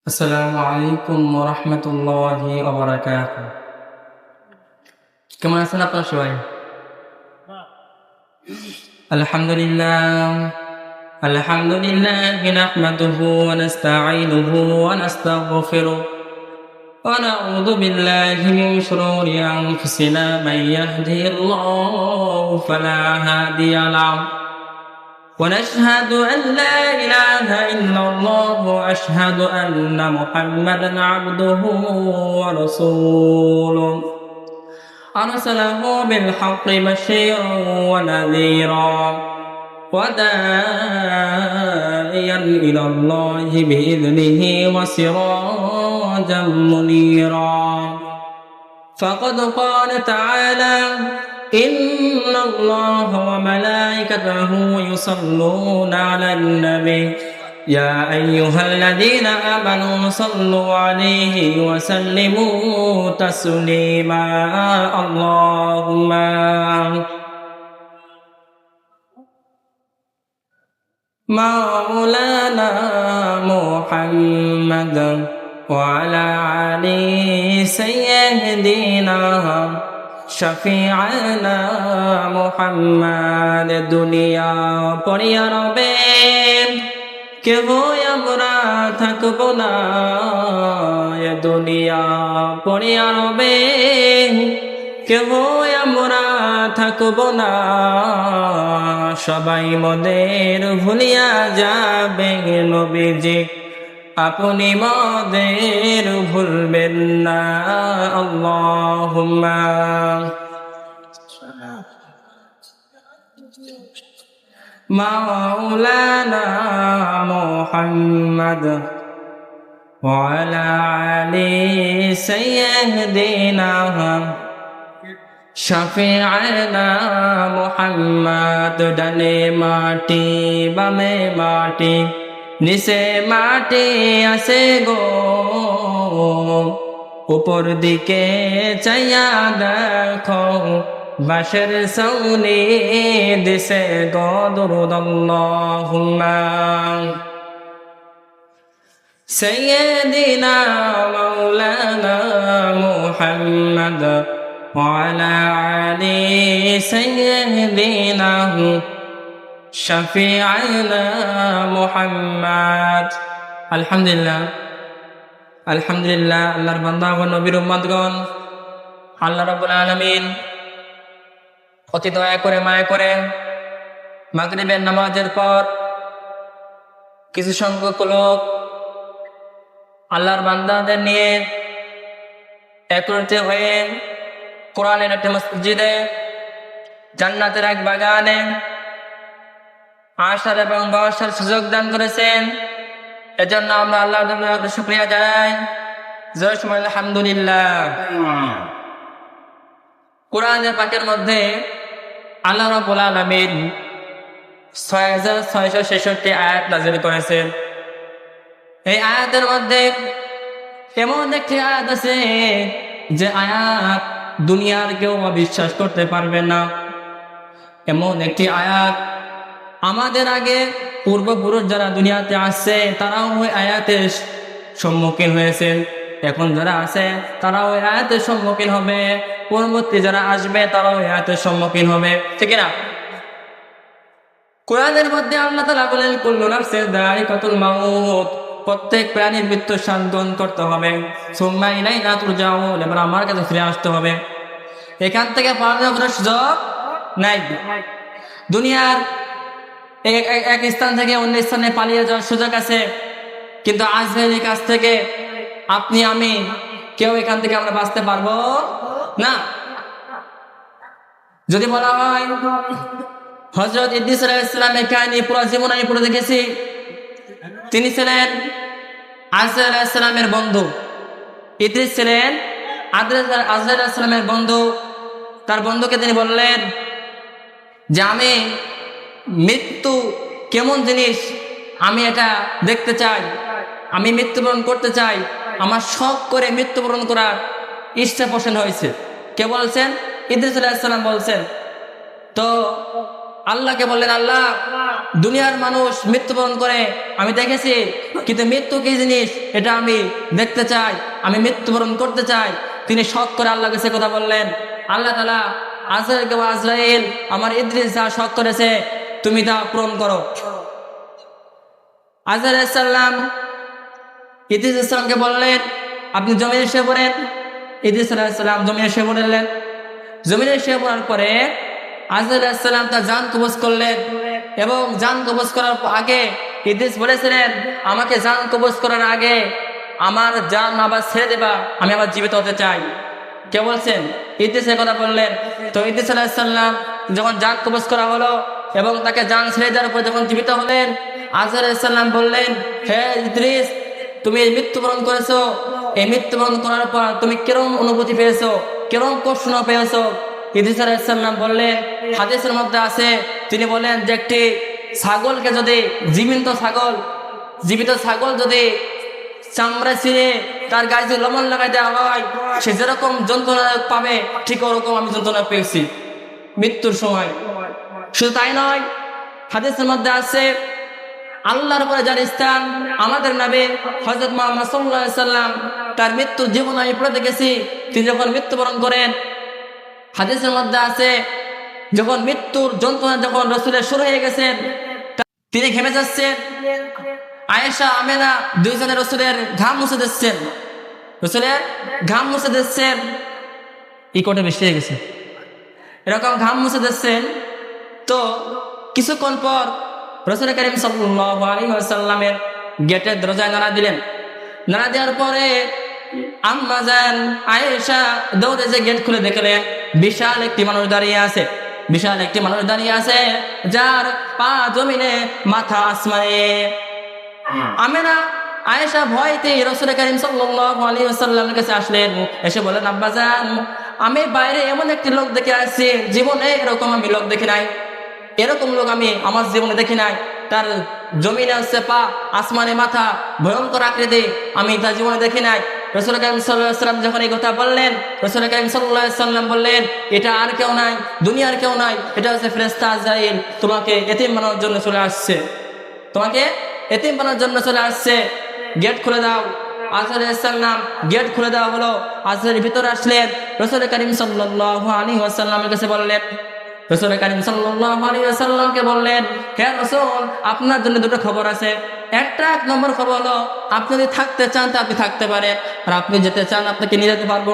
আসসালামু আলাইকুম ওয়া রাহমাতুল্লাহি ওয়া বারাকাতুহু। কেমন আছেন আপনারা সবাই? আলহামদুলিল্লাহ, আলহামদুলিল্লাহি নাহমাদুহু ওয়া নাস্তাঈনুহু ওয়া নাস্তাগফিরুহ ওয়া নাউযু বিল্লাহি মিন শুরুরি আনফুসিনা মান ইয়াহদিহিল্লাহু ফালা হাদিয়া লাহু ونشهد أن لا إله إلا الله وأشهد أن محمدا عبده ورسوله أرسله بالحق بشيرا ونذيرا وداعيا إلى الله بإذنه وسراجا منيرا فقد قال تعالى إن الله وملائكته يصلون على النبي يا أيها الذين آمنوا صلوا عليه وسلموا تسليما اللهم مولانا محمد وعلى آله سيدنا শফিআনা মুহাম্মদ দুনিয়া পড়িয়া রবে কেহ আমরা থাকব না দুনিয়া পড়িয়া রবে কেহ আমরা থাকব না সবাই মোদের ভুলিয়া যাবে নবীজি আপনি মোদের ভুলবেন না আল্লাহুম্মা মাওলানা মুহাম্মদ ওয়া আলা আলি সাইয়্যিদিনা শফিআনা মুহাম্মদ ডানে মাটি বামে মাটি নিচে মাটি আছে গো উপর দিকে চাইয়া দেখো বাশের সৌনি দিছে গো দুরুদ আল্লাহুম্মা সাইয়্যিদিনা মাওলানা মুহাম্মদ ওয়া আলা আলি সাইয়্যিদিনা শফিআনা মুহাম্মদ। আলহামদুলিল্লাহ, আলহামদুলিল্লাহ। আল্লাহর বান্দা ও নবীর উম্মতগণ, আল্লাহ রাব্বুল আলামিন অতি দয়া করে মায়া করে মাগরিবের নামাজের পর কিছু সংখ্যক লোক আল্লাহর বান্দাদের নিয়ে একত্রিত হয়ে কোরআনের একটি মসজিদে জান্নাতের এক বাগানে আসার এবং বসার সুযোগ দান করেছেন। এজন্য আমরা আল্লাহর শুকরিয়া জানাই। জয় সময় আলহামদুলিল্লাহ। কোরআনের পাকের মধ্যে আল্লাহ রাব্বুল আলামিন 6666 আয়াত নাযিল করেছেন। এই আয়াতের মধ্যে এমন একটি আয়াত আছে যে আয়াত দুনিয়ার কেউ অবিশ্বাস করতে পারবে না। এমন একটি আয়াত আমাদের আগে পূর্বপুরুষ যারা দুনিয়াতে আসছে তারাও ওই আয়াতের সম্মুখীন হয়েছেন। এখন যারা আছে তারাও ওই আয়াতের সম্মুখীন হবে, পরবর্তী যারা আসবে তারাও ওই আয়াতের সম্মুখীন হবে, ঠিক না? কোরআনের মধ্যে আল্লাহ তাআলা বলেন কুল্লু নাফসিন যায়িকাতুল মাউত, প্রত্যেক প্রাণীর মৃত্যু সাধন করতে হবে। সুম্মা ইলাইনা তুরজাউন, এবার আমার কাছে ফিরে আসতে হবে। এখান থেকে পালানোর কোনো সুযোগ নাই। দুনিয়ার এক স্থান থেকে অন্য স্থানে পালিয়ে যাওয়ার সুযোগ আছে, কিন্তু আজরাইলের কাছ থেকে আপনি আমি কেউ এখান থেকে আমরা বাঁচতে পারবো না। যদি বলা হয় হযরত ইদ্রিস আলাইহিস সালামের কাহিনী পুরো জীবন আমি পড়ে দেখেছি। তিনি ছিলেন আজরাইল আলাইহিস সালামের বন্ধু। ইদ্রিস ছিলেন আজরাইল আলাইহিস সালামের বন্ধু। তার বন্ধুকে তিনি বললেন যে আমি মৃত্যু কেমন জিনিস আমি এটা দেখতে চাই, আমি মৃত্যুবরণ করতে চাই, আমার শখ করে মৃত্যুবরণ করার ইচ্ছা পোষণ হয়েছে। কে বলছেন? ইদ্রিস আলাইহিস সালাম বলছেন। তো আল্লাহকে বললেন, আল্লাহ, দুনিয়ার মানুষ মৃত্যুবরণ করে আমি দেখেছি, কিন্তু মৃত্যু কি জিনিস এটা আমি দেখতে চাই, আমি মৃত্যুবরণ করতে চাই। তিনি শখ করে আল্লাহকে সে কথা বললেন। আল্লাহ তাআলা আজরাইলকে, আজরাইল, আমার ইদ্রিস যা শখ করেছে তুমি তা পূরণ করো। আজরাইল আলাইহিস সালাম ইদ্রিস আলাইহিস সালামকে বললেন, আপনি জমিনে শুয়ে পড়েন। ইদ্রিস আলাইহিস সালাম জমিনে শুয়ে পড়লেন। জমিনে শুয়ে পড়ার পরে আজরাইল আলাইহিস সালাম তার জান কবজ করলেন, এবং জান কবজ করার আগে ইদ্রিস বলেছিলেন, আমাকে জান কবজ করার আগে আমার জান আবার ছেড়ে দেবা, আমি আবার জীবিত হতে চাই। কে বলছেন? ইদ্রিসের কথা বললেন। তো ইদ্রিস আলাইহিস সালাম যখন জান কবজ করা হলো এবং তাকে জান ছেড়ে দেওয়ার পর যখন জীবিত হলেন, আজরাইল আলাইহিস সালাম বললেন, হে ইদ্রিস, তুমি এই মৃত্যুবরণ করেছো, এই মৃত্যুবরণ করার পর তুমি কিরকম অনুভূতি পেয়েছো, কিরকম কষ্ট পেয়েছো? ইদ্রিস আলাইহিস সালাম বললেন, হাদিসের মধ্যে আছে, তিনি বলেন যে একটি ছাগলকে যদি, জীবিত ছাগল যদি চামড়া ছিঁড়ে তার গায়ে যদি লবণ লাগাই দেওয়া হয়, সে যেরকম যন্ত্রণা পাবে ঠিক ওরকম আমি যন্ত্রণা পেয়েছি মৃত্যুর সময়। শুধু তাই নয়, হাদিসের মধ্যে আছে, আল্লাহর উপরে যার স্থান, আমাদের নবী হযরত মুহাম্মদ সাল্লাল্লাহু আলাইহি সাল্লাম তার মৃত্যুর জীবন আমি পড়ে দেখেছি। তিনি যখন মৃত্যুবরণ করেন, হাদিসের মধ্যে আছে, যখন মৃত্যুর যন্ত্রণা যখন রাসূলের শুরু হয়ে গেছেন, তিনি ঘেমে যাচ্ছেন। আয়েশা, আমেনা দুইজনের রাসূলের ঘাম মুছে দিচ্ছেন, এই কোটে বেশি হয়ে গেছে, এরকম ঘাম মুছে দিচ্ছেন। তো কিছুক্ষণ পর রাসূল কারীম সাল্লাল্লাহু আলাইহি ওয়াসাল্লামের গেটের দরজায় নাড়া দিলেন। নাড়া দেওয়ার পরে আম্মা জান আয়েশা দৌড়ে যে গেট খুলে দেখলেন বিশাল একটি মানুষ দাঁড়িয়ে আছে, যার পা জমিনে মাথা আসমানে। আমেনা আয়েশা ভয়তে রাসূল কারীম সাল্লাল্লাহু আলাইহি ওয়াসাল্লামের কাছে আসলেন, এসে বলেন, আব্বা জান, আমি বাইরে এমন একটি লোক দেখে আসছি, জীবনে এরকম আমি লোক দেখি নাই, এরকম লোক আমি আমার জীবনে দেখি নাই। তার জমিনে আছে পা, আসমানে মাথা, ভয়ঙ্কর আকৃতি, আমি তার জীবনে দেখি নাই। রাসূল কারীম সাল্লাল্লাহু আলাইহি ওয়াসাল্লাম যখন এই কথা বললেন, রাসূল কারীম সাল্লাল্লাহু আলাইহি ওয়াসাল্লাম বললেন, এটা আর কেউ নাই, দুনিয়ার কেউ নাই, এটা হচ্ছে ফেরেশতা আজরাইল, তোমাকে এতিম বানানোর জন্য চলে আসছে, গেট খুলে দাও। আজরাইল আলাইহিস সালাম গেট খুলে দেওয়া হলো। আজরাইল ভিতরে আসলেন, রাসূল কারীম সাল্লাল্লাহু আলাইহি ওয়াসাল্লামের কাছে বললেন, রাসূল কারীম সাল্লাল্লাহু আলাইহি ওয়াসাল্লামকে বললেন, হে রাসূল, আপনার জন্য দুটো খবর আছে। এক নম্বর খবর হলো, আপনি যদি থাকতে চান তা আপনি থাকতে পারেন, আর আপনি যেতে চান আপনাকে নিয়ে যেতে পারবো।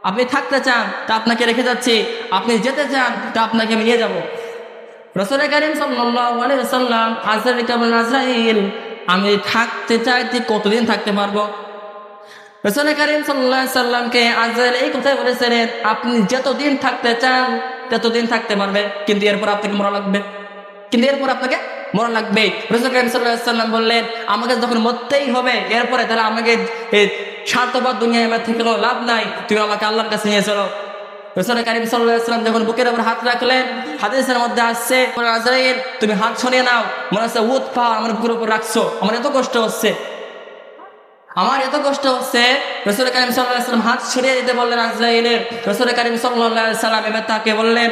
আপনি থাকতে চান তা আপনাকে রেখে যাচ্ছি, আপনি যেতে চান তা আপনাকে আমি নিয়ে যাব। রাসূল কারীম সাল্লাল্লাহু আলাইহি ওয়াসাল্লাম আজরাইলকে বললেন, আজরাইল, আমি থাকতে চাই, তুই কতদিন থাকতে পারবো? রাসূল কারীম সাল্লাল্লাহু আলাইহি ওয়াসাল্লামকে আজরাইল এই কথাই বলেছিলেন, আপনি যতদিন থাকতে চান ততদিন থাকতে পারবে, কিন্তু এরপর আপনাকে মরা লাগবে। রাসূল কারীম সাল্লাল্লাহু আলাইহি ওয়াসাল্লাম বললেন, আমাকে যখন মরতেই হবে এরপরে, তাহলে আমাকে এই স্বার্থপর দুনিয়ায় আমার থেকে কোনো লাভ নাই, তুমি আমাকে আল্লাহর কাছে নিয়ে চলো। রাসূল কারীম সাল্লাল্লাহু আলাইহি ওয়াসাল্লাম যখন বুকের উপর হাত রাখলেন, হাদিসের মধ্যে আসছে, আজরাইল, তুমি হাত সরিয়ে নাও, মনে হচ্ছে উট পা আমার বুকের উপর রাখছো, আমার এত কষ্ট হচ্ছে। রাসূল কারীম সাল্লাল্লাহু আলাইহি ওয়াসাল্লাম হাত সরিয়ে দিতে বললেন আজরাইলের। রাসূল কারীম সাল্লাল্লাহু আলাইহি ওয়াসাল্লাম এবার তাকে বললেন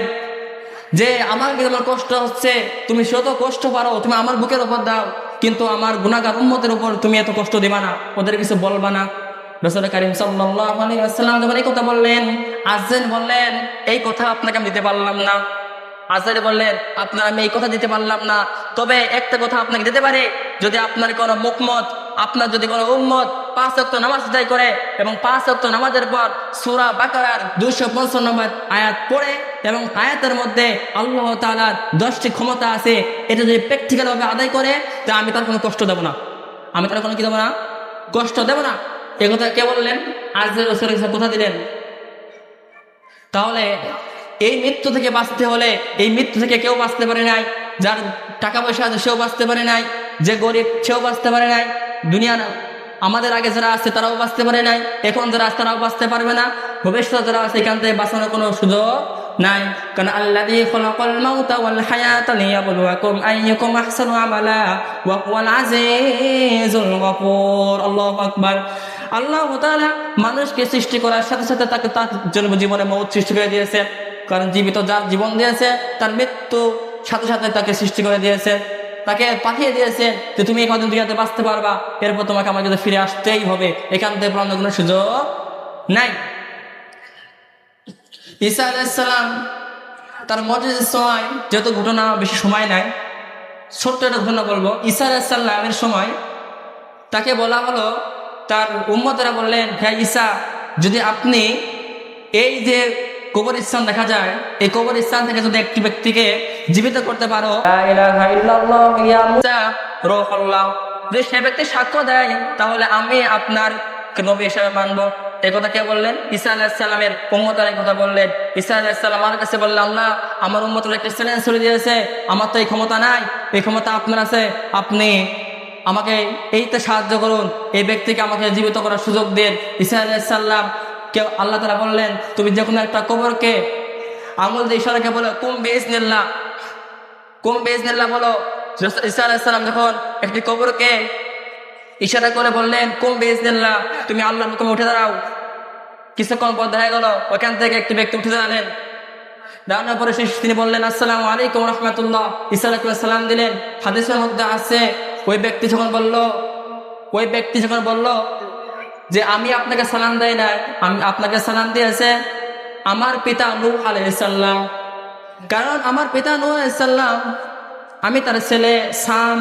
যে, আমার কি তোমার কষ্ট হচ্ছে, তুমি শত কষ্ট পারো, তুমি আমার বুকের উপর দাও, কিন্তু আমার গুনাহগার উম্মতের উপর তুমি এত কষ্ট দিবা না, ওদের কিছু বলবা না। রাসূল কারীম সাল্লাল্লাহু আলাইহি ওয়াসাল্লাম যখন এই কথা বললেন, আজরাইল বললেন, এই কথা আপনাকে আমি দিতে পারলাম না। আজরাইল বললেন, আমি এই কথা দিতে পারলাম না, তবে একটা কথা আপনাকে দিতে পারি, যদি আপনার কোনো মুকমত, আপনার যদি কোনো উম্মত 5 ওয়াক্ত নামাজ আদায় করে এবং 5 ওয়াক্ত নামাজের পর সূরা বাকারার 255 নম্বর আয়াত পড়ে, এবং আয়াতের মধ্যে আল্লাহ তাআলার 10টি ক্ষমতা আছে, এটা যদি প্র্যাকটিক্যাল ভাবে আদায় করে, তা আমি তার কোনো কষ্ট দেব না, কষ্ট দেব না। এই কথা কে বললেন? আজরাইল রাসূলের কাছে কথা দিলেন। তাহলে এই মৃত্যু থেকে বাঁচতে হলে, এই মৃত্যু থেকে কেউ বাঁচতে পারে নাই, যার টাকা পয়সা আছে সেও বাঁচতে পারে নাই, যে গরিব সেও বাঁচতে পারে নাই, দুনিয়ার আমাদের আগে যারা আছে তারাও বাঁচতে পারে নাই, এখন যারা আছে তারাও বাঁচতে পারবে না, ভবিষ্যৎ যারা আছে এখান থেকে বাঁচানোর কোনো সুযোগ নাই। কারণ আল্লাযী খালাকাল মাউতা ওয়াল হায়াতা লিয়াবলুয়াকুম আইয়ুকুম আহসানু আমালা ওয়া হুয়াল আজিজুল গফুর। আল্লাহু আকবার। আল্লাহ তাআলা মানুষকে সৃষ্টি করার সাথে সাথে তাকে তার জন্য জীবনে মওত সৃষ্টি করে দিয়েছে, কারণ জীবিত যার জীবন দিয়েছে তার মৃত্যু সাথে সাথে তাকে সৃষ্টি করে দিয়েছেন, তাকে পাঠিয়ে দিয়েছেন যে তুমি এই কদিন দুনিয়াতে বাঁচতে পারবা, এরপর তোমাকে আমার কাছে ফিরে আসতেই হবে, এখান থেকে পালানোর কোনো সুযোগ নাই। ঈসা আলাইহিস সালাম তার মজলিসের সময়, যেহেতু ঘটনা বেশি সময় নাই, ছোট্ট একটা ঘটনা বলবো। ঈসা আলাইহিস সালামের সময় তাকে বলা হলো, তার উম্মতেরা বললেন, হ্যাঁ ঈসা, যদি আপনি এই যে কবরস্থান দেখা যায়, এই কবরস্থান থেকে যদি একটি ব্যক্তিকে জীবিত করতে পারো, লা ইলাহা ইল্লাল্লাহ ইয়া মুসা রূহুল্লাহ, যদি সে ব্যক্তি সাক্ষ্য দেয় তাহলে আমি আপনার নবী হিসেবে মানবো। এই কথা কে বললেন? ঈসা আলাইহিস সালামের উম্মতেরা এই কথা বললেন। ঈসা আলাইহিস সালাম আমার কাছে বললেন, আল্লাহ আমার উম্মতের একটা চ্যালেঞ্জ ছড়িয়ে দিয়েছে, আমার তো এই ক্ষমতা নাই, এই ক্ষমতা আপনার আছে, আপনি আমাকে এইতে সাহায্য করুন, এই ব্যক্তিকে আমাকে জীবিত করার সুযোগ দিন। ঈসা আলাইহিস সালাম কেউ আল্লাহ তাআলা বললেন, তুমি যে কোনো একটা কবরকে আঙুল দিয়ে ইশারাকে বলো কুম বিইজনিল্লাহ, কুম বিইজনিল্লাহ বলো। ঈসা আলাইহিস সালাম যখন একটি কবরকে ইশারা করে বললেন কুম বিইজনিল্লাহ, তুমি আল্লাহর হুকুমে উঠে দাঁড়াও, কিছুক্ষণ পর দেখা গেল ওখান থেকে একটি ব্যক্তি উঠে দাঁড়ালেন। দাঁড়ানোর পরে তিনি বললেন আসসালামু আলাইকুম রাহমাতুল্লাহ, ঈসা আলাইহিস সালাম দিলেন। হাদিসের মধ্যে আছে ওই ব্যক্তি যখন বলল যে আমি আপনাকে সালাম দেই নাই, আমি আপনাকে সালাম দিয়েছে আমার পিতা নূহ আলাইহিস সালাম, কারণ আমার পিতা নূহ আলাইহিস সালাম, আমি তার ছেলে সাম,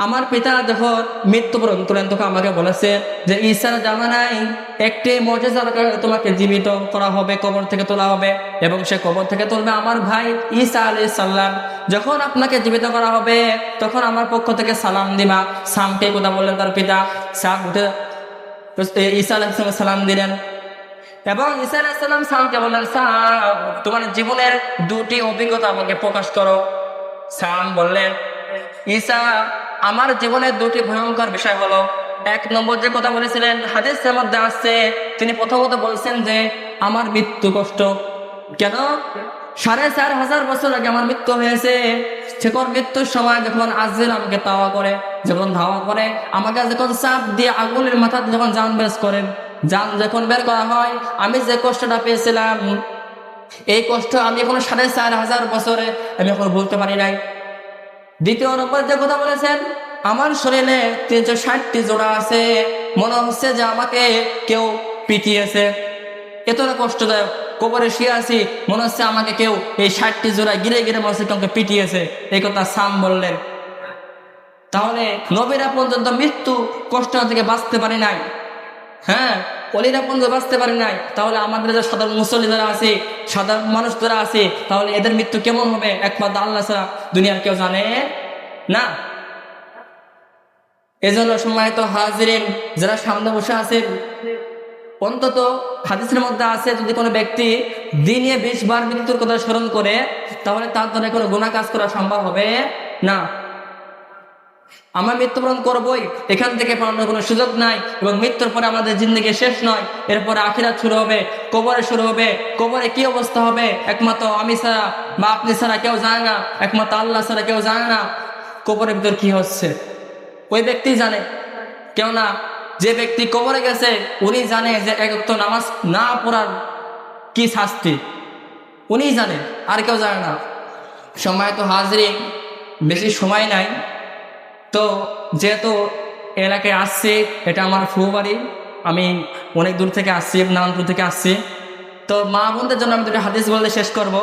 আমার পিতা যখন মৃত্যুবরণ করেন তখন আমাকে বলেছে যে ঈসার জামানায় একটি মুজিজার কারণে তোমাকে জীবিত করা হবে, কবর থেকে তোলা হবে, এবং সে কবর থেকে তুলবে আমার ভাই ঈসা আলাইহিস সালাম। যখন আপনাকে জীবিত করা হবে তখন আমার পক্ষ থেকে সালাম দিবা। সামকে কথা বললেন তার পিতা। সাম উঠে ঈসা আলাইহিস সালাম দিলেন, এবং ঈসা আলাইহিস সালাম সামকে বললেন, সাম তোমার জীবনের দুটি অভিজ্ঞতা আমাকে প্রকাশ করো। সাম বললেন, ঈসা আমার জীবনের দুটি ভয়ঙ্কর বিষয় হলো, এক নম্বর যে কথা বলেছিলেন হাদিসের মধ্যে আসছে, তিনি প্রথমত বলছেন যে আমার মৃত্যু কষ্ট। কেন? ৪,৫০০ বছর আগে আমার মৃত্যু হয়েছে। সেখন মৃত্যুর সময় যখন আজরাইল আমাকে ধাওয়া করে আমাকে যখন চাপ দিয়ে আগুনের মাথাতে যখন জান যখন বের করা হয়, আমি যে কষ্টটা পেয়েছিলাম, এই কষ্ট আমি এখন ৪,৫০০ বছরে আমি এখন ভুলতে পারি নাই। দ্বিতীয় নম্বর যে কথা বলেছেন, আমার শরীরে ৩৬০টি জোড়া আছে, মনে হচ্ছে যে আমাকে কেউ পিটিয়েছে, এতটা কষ্টদায়ক। কবরে শুয়ে আছি, মনে হচ্ছে আমাকে কেউ এই ৬০টি জোড়া গিরে মনে হচ্ছে কাউকে পিটিয়েছে, এই কথা সাম বললেন। তাহলে নবীরা পর্যন্ত মৃত্যু কষ্ট থেকে বাঁচতে পারি নাই, হ্যাঁ অলিরা পর্যন্ত বাঁচতে পারি নাই, তাহলে আমাদের যে সাধারণ মুসল্লি যারা আছে, সাধারণ মানুষ যারা আছে, তাহলে এদের মৃত্যু কেমন হবে? একমাত্র আল্লাহ ছাড়া দুনিয়ার কেউ জানে না। এজন্য সম্মানিত হাজিরিন যারা সামনে বসে আছেন, অন্তত হাদিসের মধ্যে আছে যদি কোনো ব্যক্তি দিনে ২০ বার মৃত্যুর কথা স্মরণ করে, তাহলে তার দ্বারা কোনো গুনাহ কাজ করা সম্ভব হবে না। আমরা মৃত্যুবরণ করবই, এখান থেকে পালানোর কোনো সুযোগ নাই, এবং মৃত্যুর পরে আমাদের জিন্দেগি শেষ নয়, এরপরে আখিরাত শুরু হবে, কবরে শুরু হবে। কবরে কি অবস্থা হবে একমাত্র আমি ছাড়া বা আপনি ছাড়া কেউ জানে না, একমাত্র আল্লাহ ছাড়া কেউ জানে না কবরের ভিতর কি হচ্ছে, ওই ব্যক্তি জানে। কেননা যে ব্যক্তি কবরে গেছে উনি জানে যে এক ওয়াক্ত নামাজ না পড়ার কি শাস্তি, উনি জানে, আর কেউ জানে না। সম্মানিত হাজিরিন, বেশি সময় নাই, তো যেহেতু এলাকায় আসছি, এটা আমার ফুফু বাড়ি, আমি অনেক দূর থেকে আসছি, নারায়ণপুর থেকে আসছি, তো মা বোনদের জন্য আমি দুটো হাদিস বলতে শেষ করব।